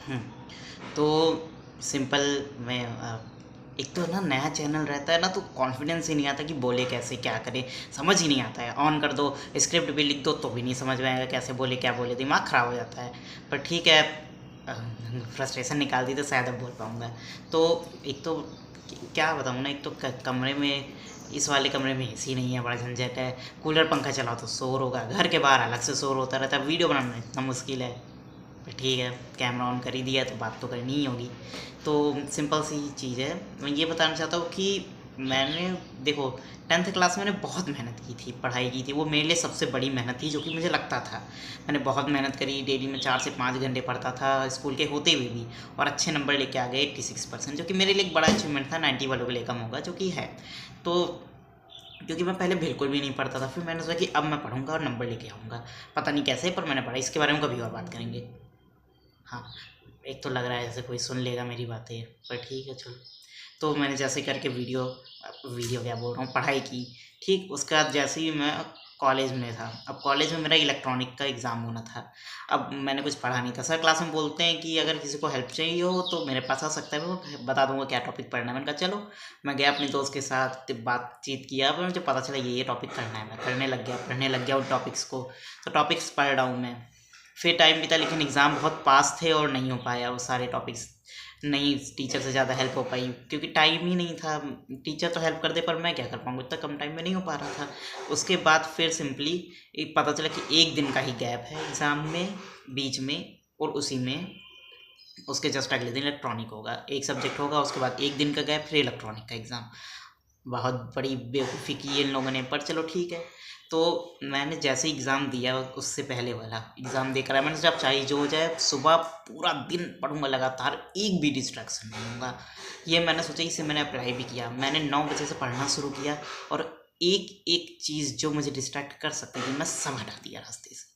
हुँ। तो सिंपल मैं एक तो ना नया चैनल रहता है ना, तो कॉन्फिडेंस ही नहीं आता कि बोले कैसे, क्या करें, समझ ही नहीं आता है। ऑन कर दो, स्क्रिप्ट भी लिख दो तो भी नहीं समझ में आएगा कैसे बोले, क्या बोले, दिमाग ख़राब हो जाता है। पर ठीक है, फ्रस्ट्रेशन निकाल दी तो शायद अब बोल पाऊँगा। तो एक तो क्या बताऊँ ना, एक तो कमरे में, इस वाले कमरे में एसी नहीं है, बड़ा झंझट है। कूलर पंखा चलाओ तो शोर होगा, घर के बाहर अलग से शोर होता रहता है, वीडियो बनाना इतना मुश्किल है। पर ठीक है, कैमरा ऑन कर ही दिया तो बात तो करनी ही होगी। तो सिंपल सी चीज़ है। मैं ये बताना चाहता हूँ कि मैंने, देखो, 10th क्लास में मैंने बहुत मेहनत की थी, पढ़ाई की थी। वो मेरे लिए सबसे बड़ी मेहनत थी, जो कि मुझे लगता था। मैंने बहुत मेहनत करी, डेली में 4 से 5 घंटे पढ़ता था, स्कूल के होते हुए भी। और अच्छे नंबर लेके आ गए, 86%, जो कि मेरे लिए एक बड़ा अचीवमेंट था। 90 वालों के लिए कम होगा, जो कि है। तो क्योंकि मैं पहले बिल्कुल भी नहीं पढ़ता था, फिर मैंने सोचा कि अब मैं पढ़ूंगा और नंबर लेके आऊँगा। पता नहीं कैसे, पर मैंने पढ़ा। इसके बारे में कभी और बात करेंगे। हाँ, एक तो लग रहा है जैसे कोई सुन लेगा मेरी बातें, पर ठीक है, चलो। तो मैंने जैसे करके वीडियो वीडियो क्या बोल रहा हूँ, पढ़ाई की। ठीक, उसके बाद जैसे ही मैं कॉलेज में था, अब कॉलेज में मेरा इलेक्ट्रॉनिक का एग्ज़ाम होना था। अब मैंने कुछ पढ़ा नहीं था। सर क्लास में बोलते हैं कि अगर किसी को हेल्प चाहिए हो तो मेरे पास आ सकता है, मैं बता दूंगा क्या टॉपिक पढ़ना है। मैंने कहा चलो। मैं गया अपने दोस्त के साथ, बातचीत किया, पर मुझे पता चला ये टॉपिक करना है। मैं करने लग गया, पढ़ने लग गया उन टॉपिक्स को। तो टॉपिक्स पढ़ रहा हूँ मैं। फिर टाइम बीता, लेकिन एग्ज़ाम बहुत पास थे और नहीं हो पाया वो सारे टॉपिक्स। नहीं, टीचर से ज़्यादा हेल्प हो पाई, क्योंकि टाइम ही नहीं था। टीचर तो हेल्प कर दे, पर मैं क्या कर पाऊँगा, इतना कम टाइम में नहीं हो पा रहा था। उसके बाद फिर सिंपली एक पता चला कि एक दिन का ही गैप है एग्ज़ाम में, बीच में। और उसी में, उसके जस्ट अगले दिन इलेक्ट्रॉनिक होगा, एक सब्जेक्ट होगा, उसके बाद एक दिन का गैप, फिर इलेक्ट्रॉनिक का एग्ज़ाम। बहुत बड़ी बेवकूफ़ी की है इन लोगों ने, पर चलो ठीक है। तो मैंने जैसे ही एग्ज़ाम दिया, उससे पहले वाला एग्ज़ाम देकर आया, मैंने सोचा अब चाहे जो हो जाए, सुबह पूरा दिन पढ़ूंगा लगातार, एक भी डिस्ट्रैक्शन नहीं होगा। ये मैंने सोचा, इसे मैंने अप्लाई भी किया। मैंने 9 बजे से पढ़ना शुरू किया, और एक एक चीज़ जो मुझे डिस्ट्रैक्ट कर सकती थी, मैं सब हटा दिया रास्ते से।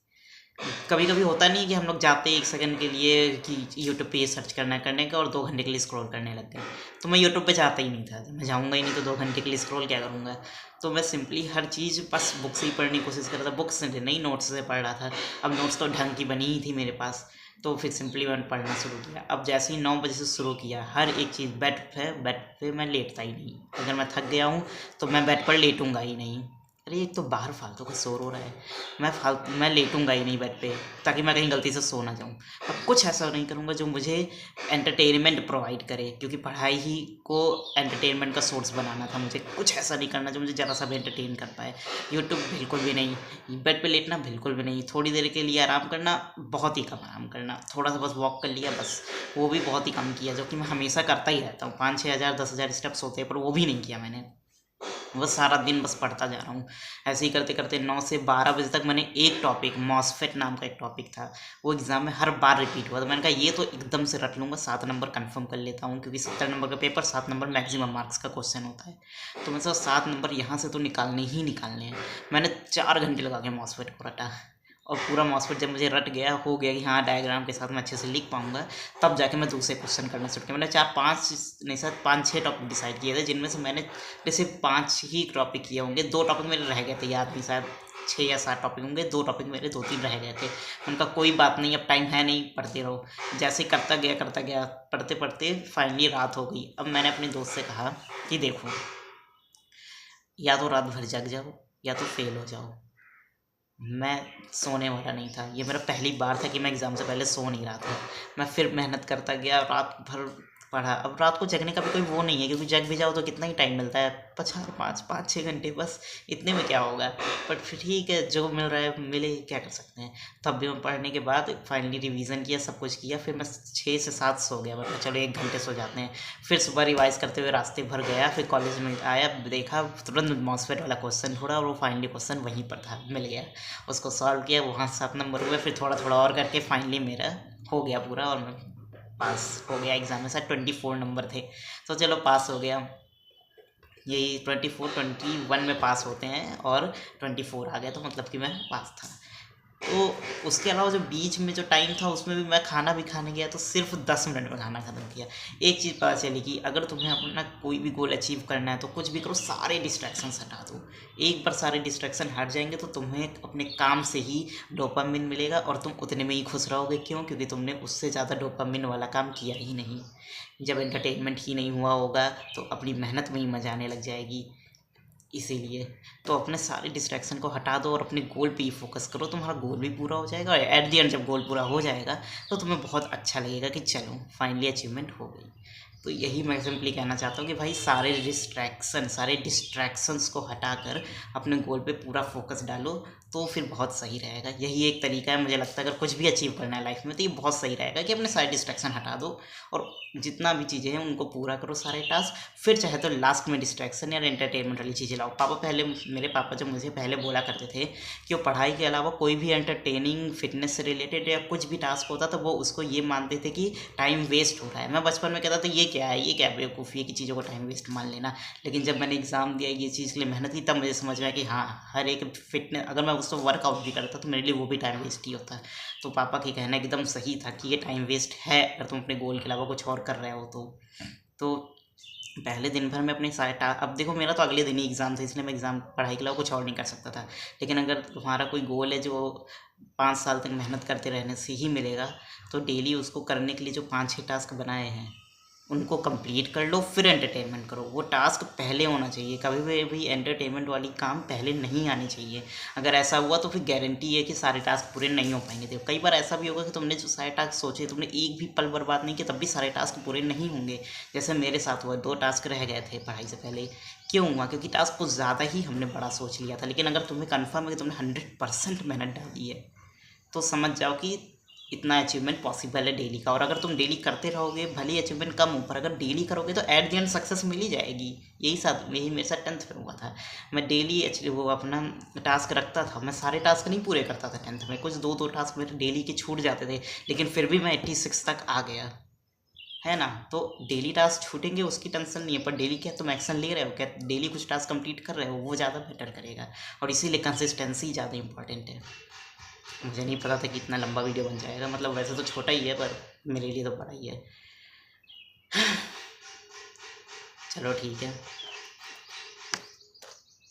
कभी कभी होता नहीं कि हम लोग जाते हैं 1 सेकंड के लिए कि यूट्यूब पे ये सर्च करने का, और 2 घंटे के लिए स्क्रॉल करने लग गए। तो मैं यूट्यूब पे जाता ही नहीं था, जब मैं जाऊँगा ही नहीं तो 2 घंटे के लिए स्क्रॉल क्या करूँगा। तो मैं सिंपली हर चीज़ बस बुक से ही पढ़ने की कोशिश कर रहा था, बुक्स से नहीं, नोट्स से पढ़ रहा था। अब नोट्स तो ढंग की बनी ही थी मेरे पास। तो फिर सिंपली मैंने पढ़ना शुरू किया। अब जैसे ही 9 बजे से शुरू किया, हर एक चीज़ बेड पे मैं लेटता ही नहीं। अगर मैं थक गया हूँ तो मैं बेड पर लेटूंगा ही नहीं। अरे, एक तो बाहर फालतू का शोर हो रहा है। मैं लेटूंगा ही नहीं बेड पे, ताकि मैं कहीं गलती से सो ना जाऊं। अब कुछ ऐसा नहीं करूंगा जो मुझे एंटरटेनमेंट प्रोवाइड करे, क्योंकि पढ़ाई ही को एंटरटेनमेंट का सोर्स बनाना था मुझे। कुछ ऐसा नहीं करना जो मुझे ज़रा सा भी एंटरटेन कर पाए। यूट्यूब बिल्कुल भी नहीं, बेड पे लेटना बिल्कुल भी नहीं। थोड़ी देर के लिए आराम करना, बहुत ही कम आराम करना, थोड़ा सा बस वॉक कर लिया बस। वो भी बहुत ही कम किया, जो कि मैं हमेशा करता ही रहता हूँ। 5-6 हज़ार 10 हज़ार स्टेप्स होते हैं, पर वो भी नहीं किया मैंने। बस सारा दिन बस पढ़ता जा रहा हूँ। ऐसे ही करते करते 9 से 12 बजे तक मैंने एक टॉपिक, मॉसफेट नाम का एक टॉपिक था, वो एग्ज़ाम में हर बार रिपीट हुआ। तो मैंने कहा ये तो एकदम से रट लूँगा, 7 नंबर कंफर्म कर लेता हूँ, क्योंकि 70 नंबर का पेपर, 7 नंबर मैक्सिमम मार्क्स का क्वेश्चन होता है। तो मैं सोचा 7 नंबर यहाँ से तो निकालने ही निकालने हैं। मैंने 4 घंटे लगा के मॉसफेट को रटा। और पूरा मॉसफेट जब मुझे रट गया, हो गया कि हाँ डायग्राम के साथ मैं अच्छे से लिख पाऊंगा, तब जाके मैं दूसरे क्वेश्चन करना शुरू किया। मैंने 4-5 नहीं, सर 5-6 टॉपिक डिसाइड किए थे, जिनमें से मैंने जैसे 5 ही टॉपिक किए होंगे। 2 टॉपिक मेरे रह गए थे, याद नहीं, शायद 6 या 7 टॉपिक होंगे। 2 टॉपिक मेरे 2-3 रह गए थे। उनका कोई बात नहीं, अब टाइम है नहीं, पढ़ते रहो। जैसे करता गया, पढ़ते पढ़ते फाइनली रात हो गई। अब मैंने अपने दोस्त से कहा कि देखो, या तो रात भर जग जाओ, या तो फेल हो जाओ। मैं सोने वाला नहीं था। ये मेरा पहली बार था कि मैं एग्ज़ाम से पहले सो नहीं रहा था। मैं फिर मेहनत करता गया, रात भर पढ़ा। अब रात को जगने का भी कोई वो नहीं है, क्योंकि जग भी जाओ तो कितना ही टाइम मिलता है, 5-6 घंटे बस। इतने में क्या होगा। बट फिर ठीक है, जो मिल रहा है मिले, क्या कर सकते हैं। तब भी मैं पढ़ने के बाद फाइनली रिवीजन किया, सब कुछ किया। फिर मैं 6 से 7 सो गया। मतलब चलो 1 घंटे सो जाते हैं। फिर सुबह रिवाइज करते हुए रास्ते भर गया। फिर कॉलेज में आया, देखा तुरंत मॉसफेट वाला क्वेश्चन ढूंढा, और वो फाइनली क्वेश्चन वहीं पर था, मिल गया। उसको सॉल्व किया, वहाँ 7 नंबर हुए। फिर थोड़ा थोड़ा और करके फाइनली मेरा हो गया पूरा, और मैं पास हो गया एग्ज़ाम में। शायद 24 नंबर थे, तो चलो पास हो गया। यही 24 21 में पास होते हैं, और 24 आ गया, तो मतलब कि मैं पास था। तो उसके अलावा जो बीच में जो टाइम था उसमें भी मैं खाना भी खाने गया तो सिर्फ 10 मिनट में खाना खत्म किया। एक चीज़ पता चली कि अगर तुम्हें अपना कोई भी गोल अचीव करना है तो कुछ भी करो, सारे डिस्ट्रैक्शंस हटा दो। एक बार सारे डिस्ट्रैक्शन हट जाएंगे तो तुम्हें अपने काम से ही डोपामिन मिलेगा और तुम उतने में ही खुश रहोगे। क्यों? क्योंकि तुमने उससे ज़्यादा डोपामिन वाला काम किया ही नहीं। जब एंटरटेनमेंट ही नहीं हुआ होगा तो अपनी मेहनत में ही मजा आने लग जाएगी। इसीलिए तो अपने सारे डिस्ट्रैक्शन को हटा दो और अपने गोल पे ही फोकस करो, तुम्हारा गोल भी पूरा हो जाएगा और एट द एंड जब गोल पूरा हो जाएगा तो तुम्हें बहुत अच्छा लगेगा कि चलो फाइनली अचीवमेंट हो गई। तो यही मैं सिंपली कहना चाहता हूँ कि भाई सारे डिस्ट्रैक्शंस को हटाकर अपने गोल पे पूरा फोकस डालो तो फिर बहुत सही रहेगा। यही एक तरीका है, मुझे लगता है अगर कुछ भी अचीव करना है लाइफ में तो ये बहुत सही रहेगा कि अपने सारे डिस्ट्रैक्शन हटा दो और जितना भी चीज़ें हैं उनको पूरा करो सारे टास्क। फिर चाहे तो लास्ट में डिस्ट्रैक्शन या एंटरटेनमेंट वाली चीज़ें लाओ। मेरे पापा जब मुझे पहले बोला करते थे कि वो पढ़ाई के अलावा कोई भी एंटरटेनिंग फिटनेस से रिलेटेड या कुछ भी टास्क होता तो वो उसको ये मानते थे कि टाइम वेस्ट हो रहा है। मैं बचपन में कहता था ये क्या है, ये क्या बेवकूफ़ी है कि चीज़ों को टाइम वेस्ट मान लेना। लेकिन जब मैंने एग्ज़ाम दिया, ये चीज़ के लिए मेहनत की, तब मुझे समझ में आया कि हाँ, हर एक फिटनेस अगर मैं उसको वर्कआउट भी करता तो मेरे लिए वो भी टाइम वेस्ट ही होता है। तो पापा की कहना एकदम सही था कि ये टाइम वेस्ट है अगर तुम अपने गोल के अलावा कुछ और कर रहे हो तो पहले दिन भर में अपने सारे अब देखो मेरा तो अगले दिन ही एग्ज़ाम था इसलिए मैं एग्ज़ाम पढ़ाई के अलावा कुछ और नहीं कर सकता था। लेकिन अगर तुम्हारा कोई गोल है जो 5 साल तक मेहनत करते रहने से ही मिलेगा तो डेली उसको करने के लिए जो 5-6 टास्क बनाए हैं उनको कंप्लीट कर लो, फिर एंटरटेनमेंट करो। वो टास्क पहले होना चाहिए, कभी भी एंटरटेनमेंट वाली काम पहले नहीं आनी चाहिए। अगर ऐसा हुआ तो फिर गारंटी है कि सारे टास्क पूरे नहीं हो पाएंगे। देखो कई बार ऐसा भी होगा कि तुमने जो सारे टास्क सोचे तुमने एक भी पल बर्बाद नहीं किया तब भी सारे टास्क पूरे नहीं होंगे। जैसे मेरे साथ हुआ, 2 टास्क रह गए थे पढ़ाई से पहले। क्यों हुआ? क्योंकि टास्क कुछ ज़्यादा ही हमने बड़ा सोच लिया था। लेकिन अगर तुम्हें कन्फर्म है कि तुमने 100% मेहनत डाली है तो समझ जाओ कि इतना अचीवमेंट पॉसिबल है डेली का। और अगर तुम डेली करते रहोगे भले ही अचीवमेंट कम हो पर अगर डेली करोगे तो एट द एंड सक्सेस मिल ही जाएगी। यही मेरे साथ 10th में हुआ था। मैं डेली वो अपना टास्क रखता था, मैं सारे टास्क नहीं पूरे करता था 10th में, कुछ दो टास्क मेरे डेली के छूट जाते थे लेकिन फिर भी मैं 86 तक आ गया, है ना। तो डेली टास्क छूटेंगे उसकी टेंशन नहीं है, पर डेली क्या तुम एक्शन ले रहे हो, क्या डेली कुछ टास्क कंप्लीट कर रहे हो, वो ज़्यादा बेटर करेगा। और इसीलिए कंसिस्टेंसी ज़्यादा इंपॉर्टेंट है। मुझे नहीं पता था कि इतना लंबा वीडियो बन जाएगा, मतलब वैसे तो छोटा ही है पर मेरे लिए तो बड़ा ही है। चलो ठीक है।